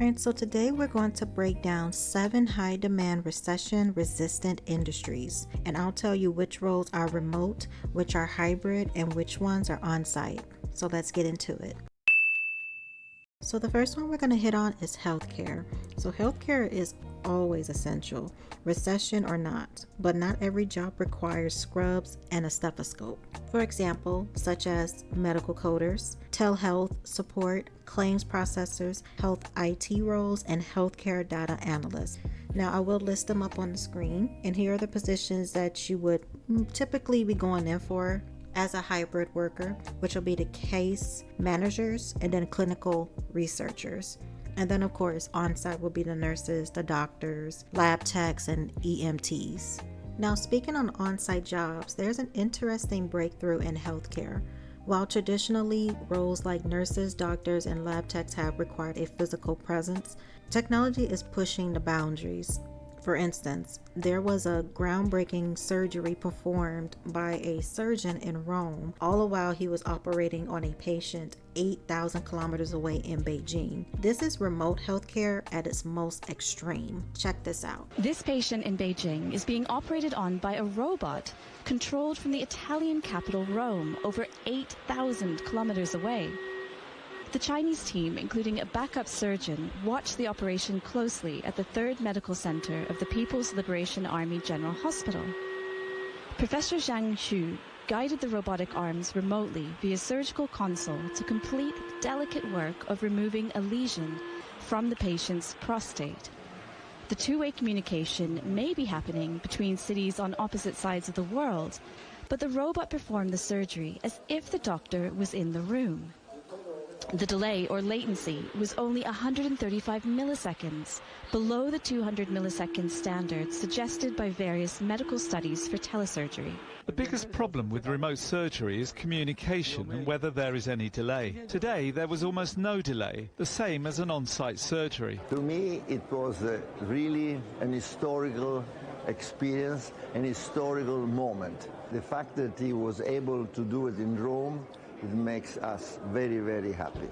Alright, so today we're going to break down 7 high demand recession resistant industries, and I'll tell you which roles are remote, which are hybrid, and which ones are on site. So let's get into it. So the first one we're going to hit on is healthcare. So healthcare is always essential, recession or not, but not every job requires scrubs and a stethoscope. For example, such as medical coders, telehealth support, claims processors, health IT roles, and healthcare data analysts. Now I will list them up on the screen, and here are the positions that you would typically be going in for as a hybrid worker, which will be the case managers and then clinical researchers. And then of course on-site will be the nurses, the doctors, lab techs, and EMTs. Now speaking on on-site jobs, there's an interesting breakthrough in healthcare. While traditionally roles like nurses, doctors, and lab techs have required a physical presence, technology is pushing the boundaries. For instance, there was a groundbreaking surgery performed by a surgeon in Rome, all the while he was operating on a patient 8,000 kilometers away in Beijing. This is remote healthcare at its most extreme. Check this out. This patient in Beijing is being operated on by a robot controlled from the Italian capital Rome, over 8,000 kilometers away. The Chinese team, including a backup surgeon, watched the operation closely at the 3rd Medical Center of the People's Liberation Army General Hospital. Professor Zhang Xu guided the robotic arms remotely via surgical console to complete the delicate work of removing a lesion from the patient's prostate. The two-way communication may be happening between cities on opposite sides of the world, but the robot performed the surgery as if the doctor was in the room. The delay or latency was only 135 milliseconds, below the 200 millisecond standard suggested by various medical studies for telesurgery. The biggest problem with remote surgery is communication and whether there is any delay. Today there was almost no delay, the same as an on-site surgery. To me it was really an historical experience, an historical moment. The fact that he was able to do it in Rome, it makes us very, very happy.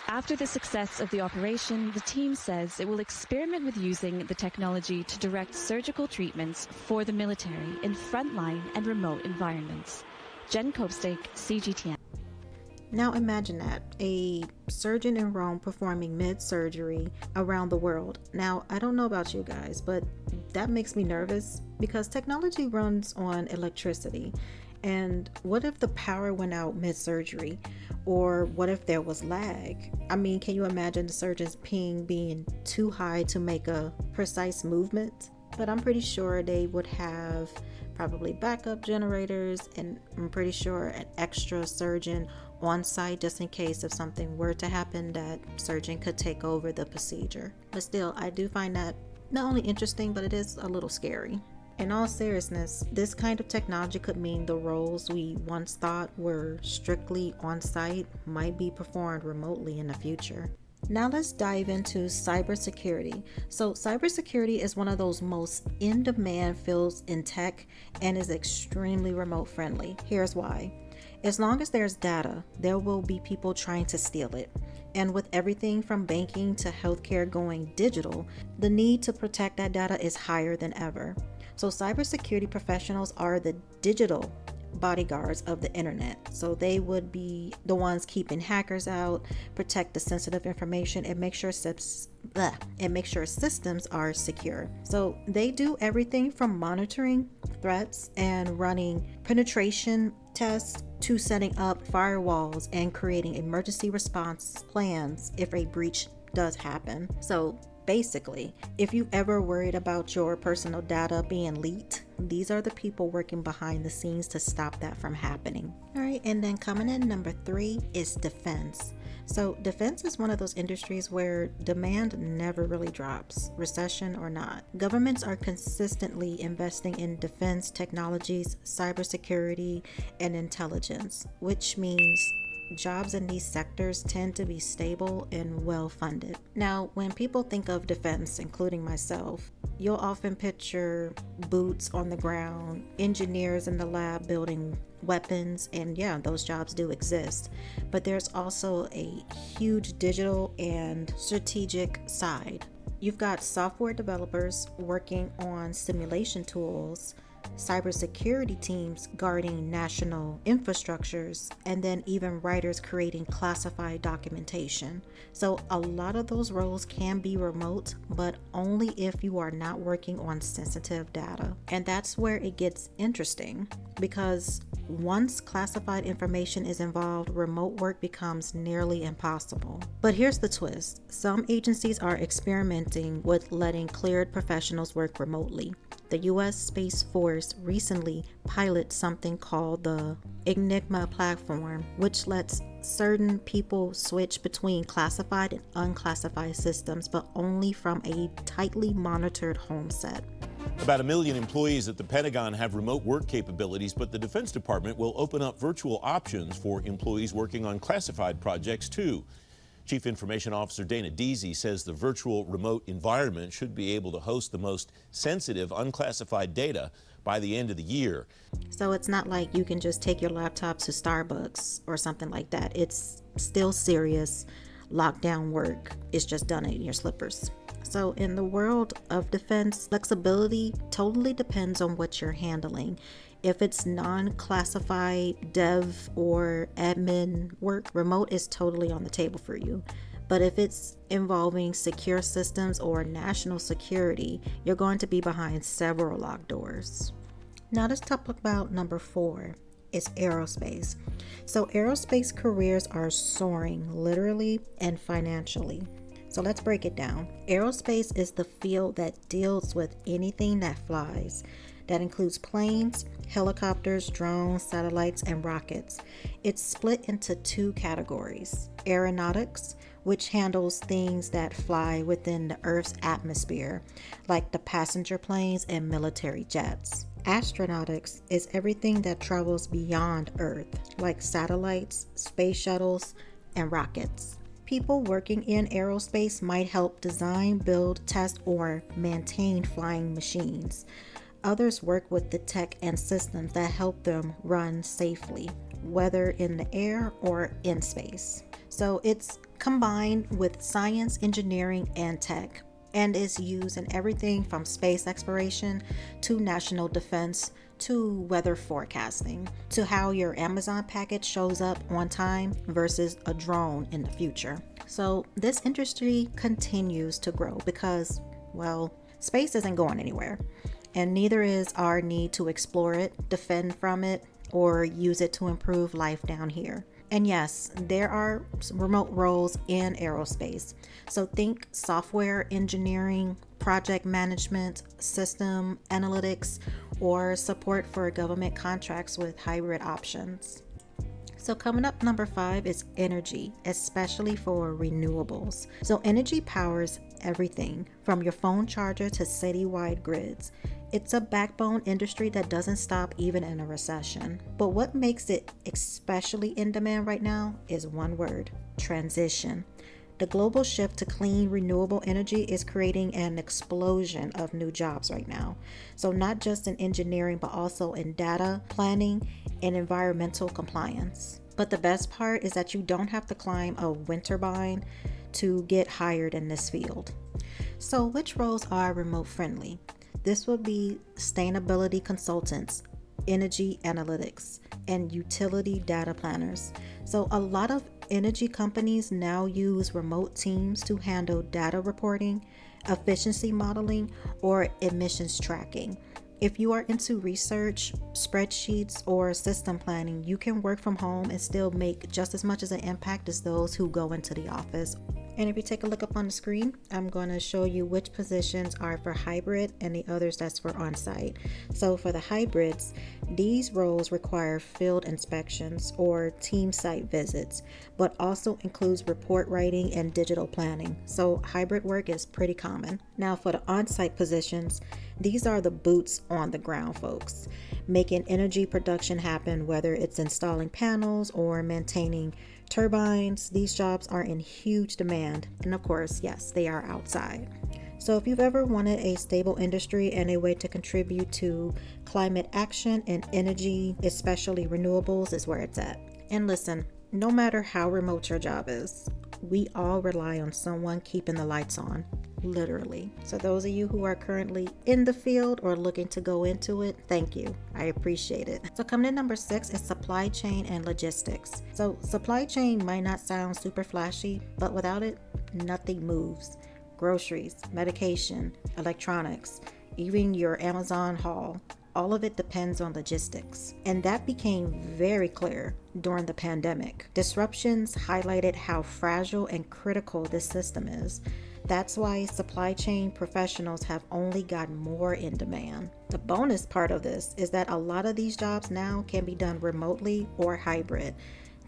After the success of the operation, the team says it will experiment with using the technology to direct surgical treatments for the military in frontline and remote environments. Jen Copestake, CGTN. Now imagine that, a surgeon in Rome performing mid-surgery around the world. Now, I don't know about you guys, but that makes me nervous because technology runs on electricity. And what if the power went out mid-surgery? Or what if there was lag? I mean, can you imagine the surgeon's ping being too high to make a precise movement? But I'm pretty sure they would have probably backup generators, and I'm pretty sure an extra surgeon on site just in case if something were to happen, that surgeon could take over the procedure. But still, I do find that not only interesting, but it is a little scary. In all seriousness, this kind of technology could mean the roles we once thought were strictly on-site might be performed remotely in the future. Now let's dive into cybersecurity. So cybersecurity is one of those most in-demand fields in tech and is extremely remote friendly. Here's why. As long as there's data, there will be people trying to steal it. And with everything from banking to healthcare going digital, the need to protect that data is higher than ever. So cybersecurity professionals are the digital bodyguards of the internet. So they would be the ones keeping hackers out, protect the sensitive information, and make sure systems are secure. So they do everything from monitoring threats and running penetration tests to setting up firewalls and creating emergency response plans if a breach does happen. So basically, if you ever worried about your personal data being leaked, these are the people working behind the scenes to stop that from happening. All right, and then coming in number 3 is defense. So defense is one of those industries where demand never really drops, recession or not. Governments are consistently investing in defense technologies, cybersecurity, and intelligence, which means jobs in these sectors tend to be stable and well funded. Now, when people think of defense, including myself, you'll often picture boots on the ground, engineers in the lab building weapons, and yeah, those jobs do exist. But there's also a huge digital and strategic side. You've got software developers working on simulation tools, cybersecurity teams guarding national infrastructures, and then even writers creating classified documentation. So a lot of those roles can be remote, but only if you are not working on sensitive data. And that's where it gets interesting, because once classified information is involved, remote work becomes nearly impossible. But here's the twist. Some agencies are experimenting with letting cleared professionals work remotely. The U.S. Space Force recently piloted something called the Enigma platform, which lets certain people switch between classified and unclassified systems, but only from a tightly monitored home set. About 1 million employees at the Pentagon have remote work capabilities, but the Defense Department will open up virtual options for employees working on classified projects too. Chief Information Officer Dana Deasy says the virtual remote environment should be able to host the most sensitive unclassified data by the end of the year. So it's not like you can just take your laptop to Starbucks or something like that. It's still serious lockdown work. It's just done in your slippers. So in the world of defense, flexibility totally depends on what you're handling. If it's non-classified dev or admin work, remote is totally on the table for you. But if it's involving secure systems or national security, you're going to be behind several locked doors. Now let's talk about number 4. It's aerospace. So aerospace careers are soaring literally and financially. So let's break it down. Aerospace is the field that deals with anything that flies. That includes planes, helicopters, drones, satellites, and rockets. It's split into 2 categories. Aeronautics, which handles things that fly within the Earth's atmosphere, like the passenger planes and military jets. Astronautics is everything that travels beyond Earth, like satellites, space shuttles, and rockets. People working in aerospace might help design, build, test, or maintain flying machines. Others work with the tech and systems that help them run safely, whether in the air or in space. So it's combined with science, engineering, and tech, and is used in everything from space exploration to national defense to weather forecasting to how your Amazon package shows up on time versus a drone in the future. So this industry continues to grow because, well, space isn't going anywhere. And neither is our need to explore it, defend from it, or use it to improve life down here. And yes, there are remote roles in aerospace. So think software engineering, project management, system analytics, or support for government contracts with hybrid options. So coming up, number 5 is energy, especially for renewables. So energy powers everything from your phone charger to citywide grids. It's a backbone industry that doesn't stop even in a recession. But what makes it especially in demand right now is one word: transition. The global shift to clean, renewable energy is creating an explosion of new jobs right now. So not just in engineering, but also in data, planning, and environmental compliance. But the best part is that you don't have to climb a winter bind to get hired in this field. So which roles are remote friendly? This would be sustainability consultants, energy analytics, and utility data planners. So a lot of energy companies now use remote teams to handle data reporting, efficiency modeling, or emissions tracking. If you are into research, spreadsheets, or system planning, you can work from home and still make just as much as an impact as those who go into the office. And if you take a look up on the screen, I'm going to show you which positions are for hybrid and the others that's for on-site. So for the hybrids, these roles require field inspections or team site visits, but also includes report writing and digital planning. So hybrid work is pretty common. Now for the on-site positions, these are the boots on the ground folks, making energy production happen, whether it's installing panels or maintaining turbines. These jobs are in huge demand. And of course, yes, they are outside. So if you've ever wanted a stable industry and a way to contribute to climate action and energy, especially renewables, is where it's at. And listen, no matter how remote your job is, we all rely on someone keeping the lights on, literally. So those of you who are currently in the field or looking to go into it, thank you. I appreciate it. So coming in number 6 is supply chain and logistics. So supply chain might not sound super flashy, but without it, nothing moves. Groceries, medication, electronics, even your Amazon haul, all of it depends on logistics. And that became very clear during the pandemic. Disruptions highlighted how fragile and critical this system is. That's why supply chain professionals have only gotten more in demand. The bonus part of this is that a lot of these jobs now can be done remotely or hybrid,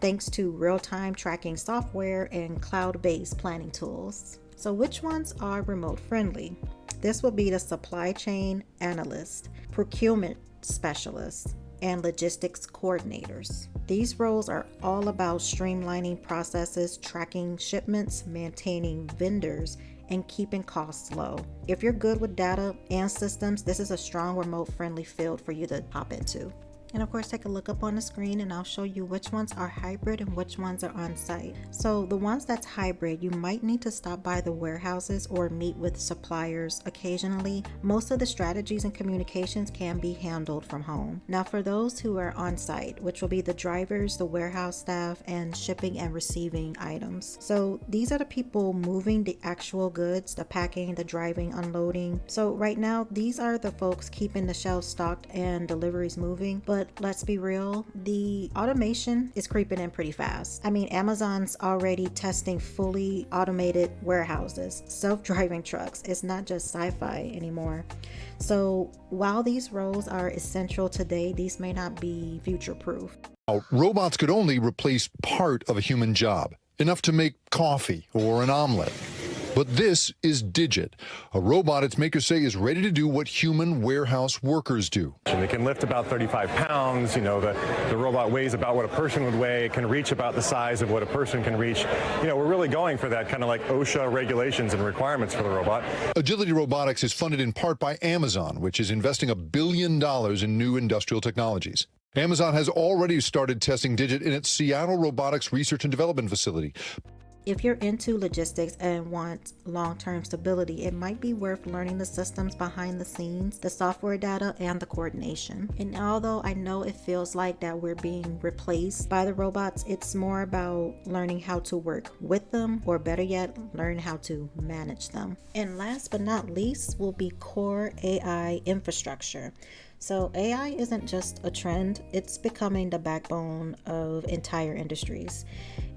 thanks to real-time tracking software and cloud-based planning tools. So which ones are remote friendly? This will be the supply chain analyst, procurement specialists, and logistics coordinators. These roles are all about streamlining processes, tracking shipments, maintaining vendors, and keeping costs low. If you're good with data and systems, this is a strong remote friendly field for you to hop into. And of course, take a look up on the screen and I'll show you which ones are hybrid and which ones are on site. So the ones that's hybrid, you might need to stop by the warehouses or meet with suppliers occasionally. Most of the strategies and communications can be handled from home. Now for those who are on site, which will be the drivers, the warehouse staff, and shipping and receiving items. So these are the people moving the actual goods, the packing, the driving, unloading. So right now, these are the folks keeping the shelves stocked and deliveries moving. But let's be real, the automation is creeping in pretty fast. I mean, Amazon's already testing fully automated warehouses, self-driving trucks. It's not just sci-fi anymore. So while these roles are essential today, these may not be future-proof. Robots could only replace part of a human job, enough to make coffee or an omelet. But this is Digit, a robot its makers say is ready to do what human warehouse workers do. And it can lift about 35 pounds. The robot weighs about what a person would weigh. It can reach about the size of what a person can reach. We're really going for that kind of like OSHA regulations and requirements for the robot. Agility Robotics is funded in part by Amazon, which is investing $1 billion in new industrial technologies. Amazon has already started testing Digit in its Seattle Robotics Research and Development Facility. If you're into logistics and want long-term stability, it might be worth learning the systems behind the scenes, the software data, and the coordination. And although I know it feels like that we're being replaced by the robots, it's more about learning how to work with them, or better yet, learn how to manage them. And last but not least will be core AI infrastructure. So AI isn't just a trend, it's becoming the backbone of entire industries.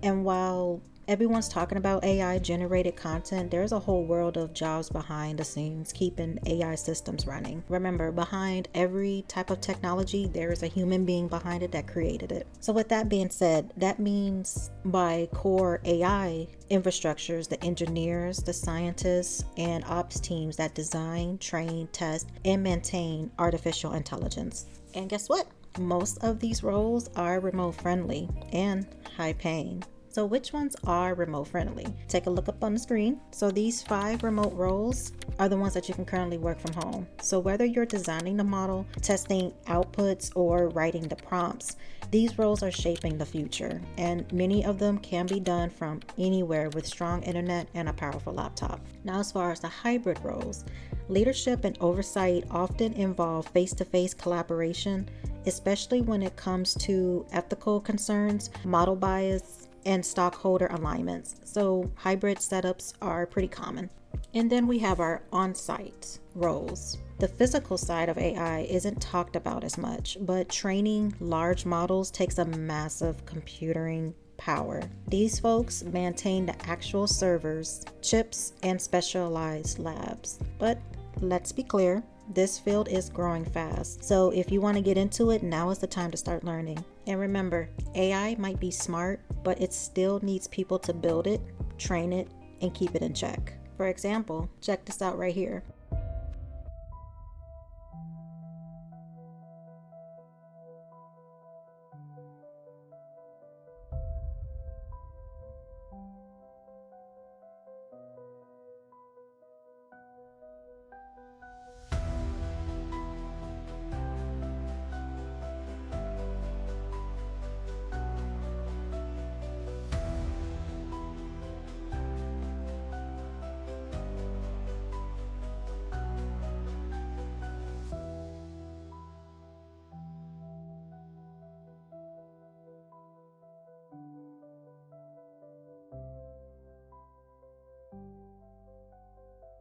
And while everyone's talking about AI generated content, there's a whole world of jobs behind the scenes keeping AI systems running. Remember, behind every type of technology, there is a human being behind it that created it. So with that being said, that means by core AI infrastructures, the engineers, the scientists, and ops teams that design, train, test, and maintain artificial intelligence. And guess what? Most of these roles are remote friendly and high paying. So which ones are remote friendly? Take a look up on the screen. So these 5 remote roles are the ones that you can currently work from home. So whether you're designing the model, testing outputs, or writing the prompts, these roles are shaping the future, and many of them can be done from anywhere with strong internet and a powerful laptop. Now, as far as the hybrid roles, leadership and oversight often involve face-to-face collaboration, especially when it comes to ethical concerns, model bias, and stockholder alignments. So hybrid setups are pretty common. And then we have our on-site roles. The physical side of AI isn't talked about as much, but training large models takes a massive computing power. These folks maintain the actual servers, chips, and specialized labs. But let's be clear, this field is growing fast. So if you want to get into it, now is the time to start learning. And remember, AI might be smart, but it still needs people to build it, train it, and keep it in check. For example, check this out right here.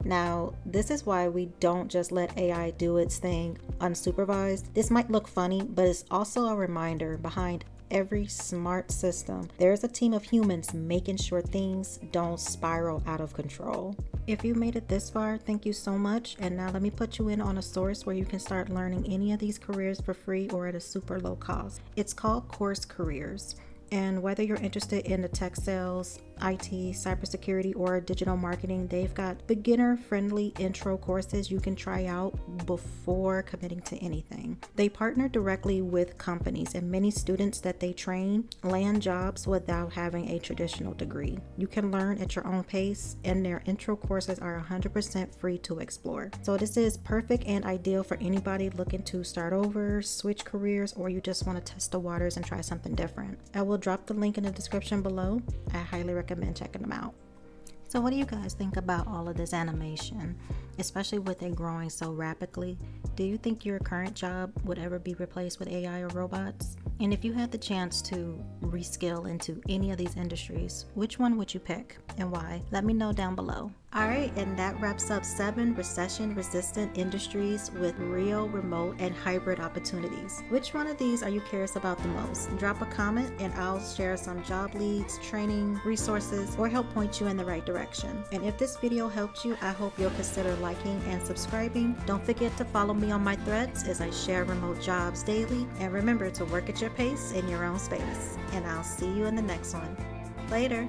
Now, this is why we don't just let AI do its thing unsupervised. This might look funny, but it's also a reminder behind every smart system, there's a team of humans making sure things don't spiral out of control. If you made it this far, thank you so much. And now let me put you in on a source where you can start learning any of these careers for free or at a super low cost. It's called Course Careers. And whether you're interested in the tech sales, IT, cybersecurity, or digital marketing, they've got beginner-friendly intro courses you can try out before committing to anything. They partner directly with companies, and many students that they train land jobs without having a traditional degree. You can learn at your own pace, and their intro courses are 100% free to explore. So this is perfect and ideal for anybody looking to start over, switch careers, or you just want to test the waters and try something different. I will drop the link in the description below. I highly recommend checking them out. So what do you guys think about all of this animation, especially with it growing so rapidly? Do you think your current job would ever be replaced with AI or robots? And if you had the chance to reskill into any of these industries, which one would you pick and why? Let me know down below. Alright, and that wraps up 7 recession-resistant industries with real remote and hybrid opportunities. Which one of these are you curious about the most? Drop a comment and I'll share some job leads, training, resources, or help point you in the right direction. And if this video helped you, I hope you'll consider liking and subscribing. Don't forget to follow me on my threads as I share remote jobs daily. And remember to work at your pace in your own space. And I'll see you in the next one. Later.